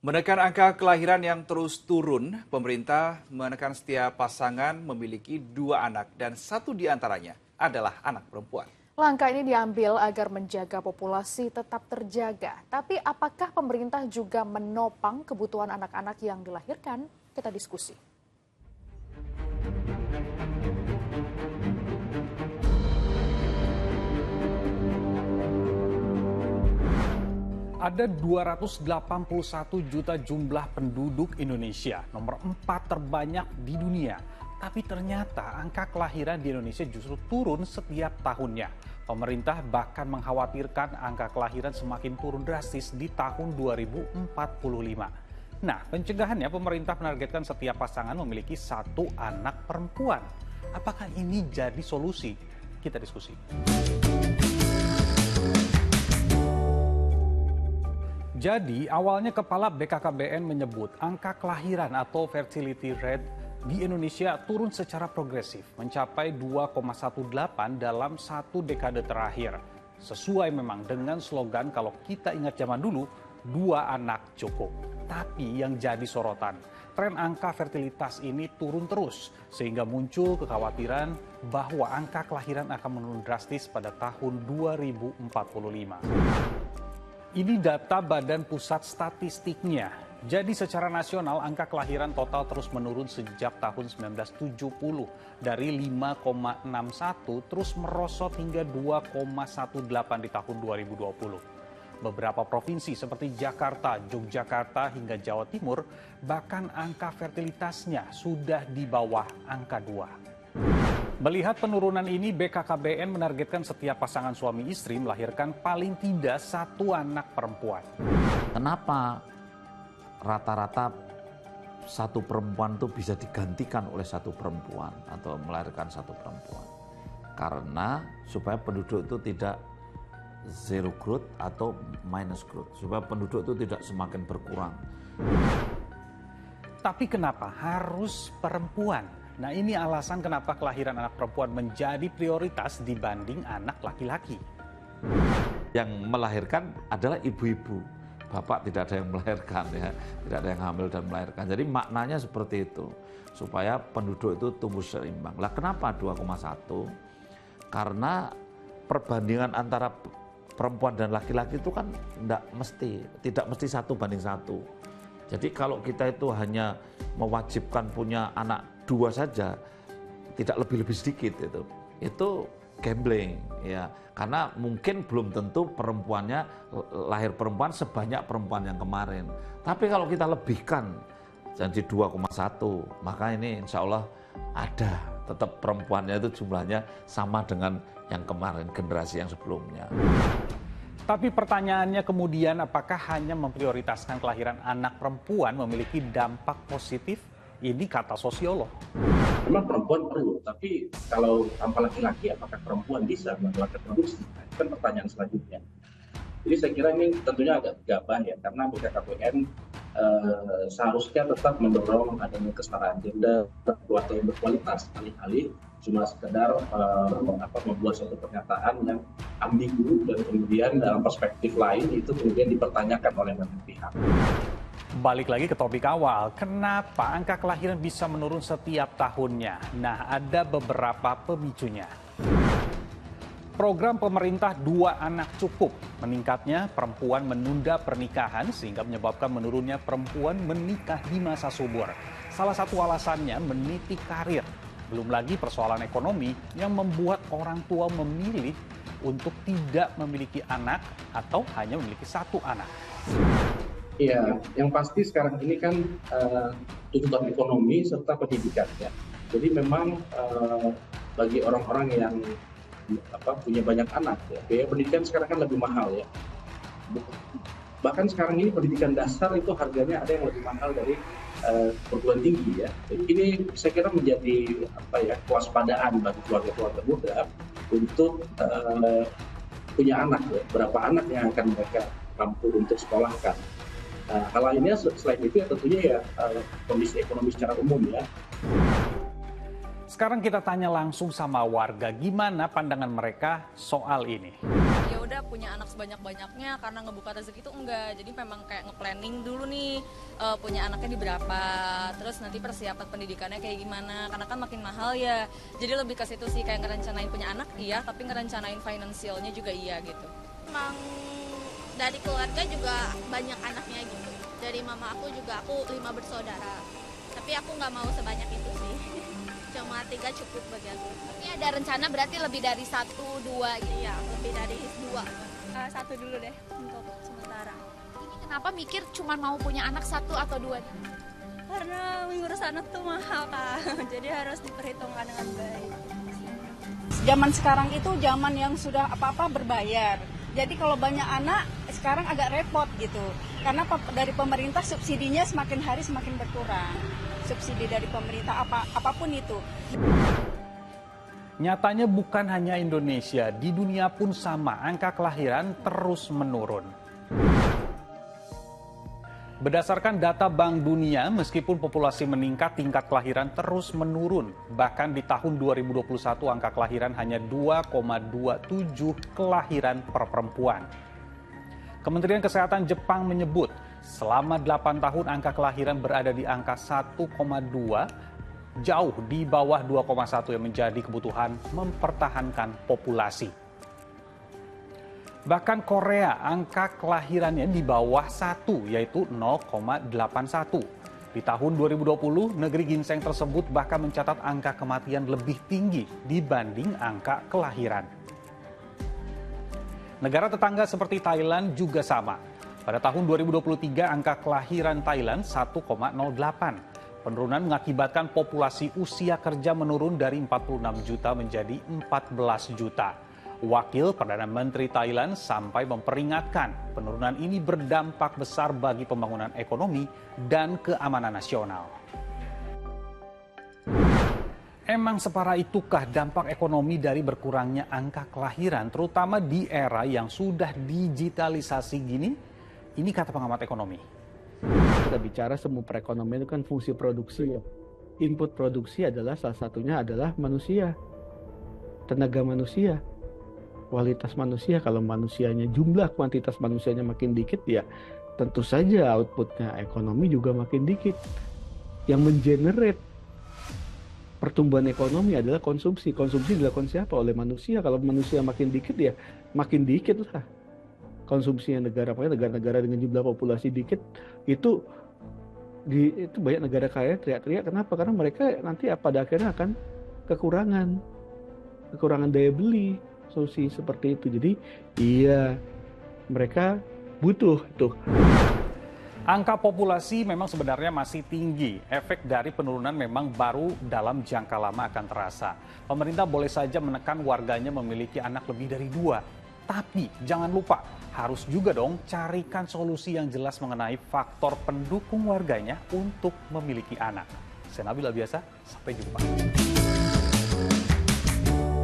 Menekan angka kelahiran yang terus turun, pemerintah menekan setiap pasangan memiliki 2 anak dan 1 diantaranya adalah anak perempuan. Langkah ini diambil agar menjaga populasi tetap terjaga. Tapi apakah pemerintah juga menopang kebutuhan anak-anak yang dilahirkan? Kita diskusi. Ada 281 juta jumlah penduduk Indonesia, nomor 4 terbanyak di dunia. Tapi ternyata angka kelahiran di Indonesia justru turun setiap tahunnya. Pemerintah bahkan mengkhawatirkan angka kelahiran semakin turun drastis di tahun 2045. Nah, pencegahannya pemerintah menargetkan setiap pasangan memiliki 1 anak perempuan. Apakah ini jadi solusi? Kita diskusi. Jadi, awalnya Kepala BKKBN menyebut angka kelahiran atau fertility rate di Indonesia turun secara progresif, mencapai 2,18 dalam 1 dekade terakhir. Sesuai memang dengan slogan kalau kita ingat zaman dulu, 2 anak cukup. Tapi yang jadi sorotan, tren angka fertilitas ini turun terus, sehingga muncul kekhawatiran bahwa angka kelahiran akan menurun drastis pada tahun 2045. Ini data Badan Pusat Statistiknya. Jadi secara nasional angka kelahiran total terus menurun sejak tahun 1970 dari 5,61 terus merosot hingga 2,18 di tahun 2020. Beberapa provinsi seperti Jakarta, Yogyakarta hingga Jawa Timur bahkan angka fertilitasnya sudah di bawah angka 2. Melihat penurunan ini, BKKBN menargetkan setiap pasangan suami istri melahirkan paling tidak 1 anak perempuan. Kenapa rata-rata 1 perempuan itu bisa digantikan oleh 1 perempuan atau melahirkan 1 perempuan? Karena supaya penduduk itu tidak zero growth atau minus growth, supaya penduduk itu tidak semakin berkurang. Tapi kenapa harus perempuan? Nah, ini alasan kenapa kelahiran anak perempuan menjadi prioritas dibanding anak laki-laki. Yang melahirkan adalah ibu-ibu. Bapak tidak ada yang melahirkan, ya, tidak ada yang hamil dan melahirkan. Jadi maknanya seperti itu, supaya penduduk itu tumbuh seimbang. Lah kenapa 2,1? Karena perbandingan antara perempuan dan laki-laki itu kan tidak mesti 1:1. Jadi kalau kita itu hanya mewajibkan punya anak 2 saja, tidak lebih-lebih sedikit itu gambling, ya, karena mungkin belum tentu perempuannya lahir perempuan sebanyak perempuan yang kemarin. Tapi kalau kita lebihkan jadi 2,1, maka ini insya Allah ada tetap perempuannya itu jumlahnya sama dengan yang kemarin, generasi yang sebelumnya. Tapi pertanyaannya kemudian, apakah hanya memprioritaskan kelahiran anak perempuan memiliki dampak positif? Ini kata sosiolog. Memang perempuan perlu, tapi kalau tanpa laki-laki apakah perempuan bisa melakukan produksi? Itu kan pertanyaan selanjutnya. Jadi saya kira ini tentunya agak gegabah ya, karena BKKBN seharusnya tetap mendorong adanya kesetaraan gender, keluarga yang berkualitas, alih-alih cuma sekedar membuat suatu pernyataan yang ambigu dan kemudian dalam perspektif lain itu kemudian dipertanyakan oleh banyak pihak. Balik lagi ke topik awal, kenapa angka kelahiran bisa menurun setiap tahunnya? Nah, ada beberapa pemicunya. Program pemerintah 2 anak cukup. Meningkatnya perempuan menunda pernikahan sehingga menyebabkan menurunnya perempuan menikah di masa subur. Salah satu alasannya meniti karir. Belum lagi persoalan ekonomi yang membuat orang tua memilih untuk tidak memiliki anak atau hanya memiliki 1 anak. Iya, yang pasti sekarang ini kan tuntutan ekonomi serta pendidikan ya. Jadi memang bagi orang-orang yang punya banyak anak ya, biaya pendidikan sekarang kan lebih mahal ya. Bahkan sekarang ini pendidikan dasar itu harganya ada yang lebih mahal dari perguruan tinggi ya. Jadi ini saya kira menjadi kewaspadaan bagi keluarga-keluarga muda untuk punya anak ya. Berapa anak yang akan mereka mampu untuk sekolahkan. Hal lainnya selain itu ya tentunya ya kondisi ekonomi secara umum ya. Sekarang kita tanya langsung sama warga, gimana pandangan mereka soal ini. udah punya anak sebanyak-banyaknya karena ngebuka rezeki itu enggak. Jadi memang kayak nge-planning dulu nih punya anaknya di berapa, terus nanti persiapan pendidikannya kayak gimana, karena kan makin mahal ya. Jadi lebih ke situ sih, kayak ngerencanain punya anak iya, tapi ngerencanain finansialnya juga iya gitu. Emang dari keluarga juga banyak anaknya gitu. Dari mama aku juga, aku 5 bersaudara. Tapi aku nggak mau sebanyak itu sih. Cuma 3 cukup bagi aku. Ini ada rencana berarti lebih dari 1, 2 gitu. Iya, lebih dari 2. 1 dulu deh untuk sementara. Ini kenapa mikir cuma mau punya anak 1 atau 2? Karena mengurus anak tuh mahal Kak. Jadi harus diperhitungkan dengan baik. Zaman sekarang itu zaman yang sudah apa-apa berbayar. Jadi kalau banyak anak sekarang agak repot gitu. Karena dari pemerintah subsidinya semakin hari semakin berkurang. Subsidi dari pemerintah apapun itu. Nyatanya bukan hanya Indonesia, di dunia pun sama, angka kelahiran terus menurun. Berdasarkan data Bank Dunia, meskipun populasi meningkat, tingkat kelahiran terus menurun. Bahkan di tahun 2021 angka kelahiran hanya 2,27 kelahiran per perempuan. Kementerian Kesehatan Jepang menyebut, selama 8 tahun angka kelahiran berada di angka 1,2, jauh di bawah 2,1 yang menjadi kebutuhan mempertahankan populasi. Bahkan Korea, angka kelahirannya di bawah 1, yaitu 0,81. Di tahun 2020, negeri ginseng tersebut bahkan mencatat angka kematian lebih tinggi dibanding angka kelahiran. Negara tetangga seperti Thailand juga sama. Pada tahun 2023, angka kelahiran Thailand 1,08. Penurunan mengakibatkan populasi usia kerja menurun dari 46 juta menjadi 14 juta. Wakil Perdana Menteri Thailand sampai memperingatkan penurunan ini berdampak besar bagi pembangunan ekonomi dan keamanan nasional. Emang separah itukah dampak ekonomi dari berkurangnya angka kelahiran, terutama di era yang sudah digitalisasi gini? Ini kata pengamat ekonomi. Kita bicara semu perekonomian itu kan fungsi produksi ya. Input produksi adalah salah satunya adalah manusia, tenaga manusia, kualitas manusia. Kalau manusianya, jumlah kuantitas manusianya makin dikit ya tentu saja outputnya ekonomi juga makin dikit. Yang mengenerate pertumbuhan ekonomi adalah konsumsi. Konsumsi dilakukan siapa? Oleh manusia. Kalau manusia makin dikit ya makin dikit lah konsumsinya negara. Pokoknya negara-negara dengan jumlah populasi dikit itu banyak negara kaya teriak-teriak. Kenapa? Karena mereka nanti pada akhirnya akan kekurangan daya beli. Solusi seperti itu. Jadi iya mereka butuh itu. Angka populasi memang sebenarnya masih tinggi. Efek dari penurunan memang baru dalam jangka lama akan terasa. Pemerintah boleh saja menekan warganya memiliki anak lebih dari 2. Tapi jangan lupa, harus juga dong carikan solusi yang jelas mengenai faktor pendukung warganya untuk memiliki anak. Saya Nabil Albiasa, sampai jumpa.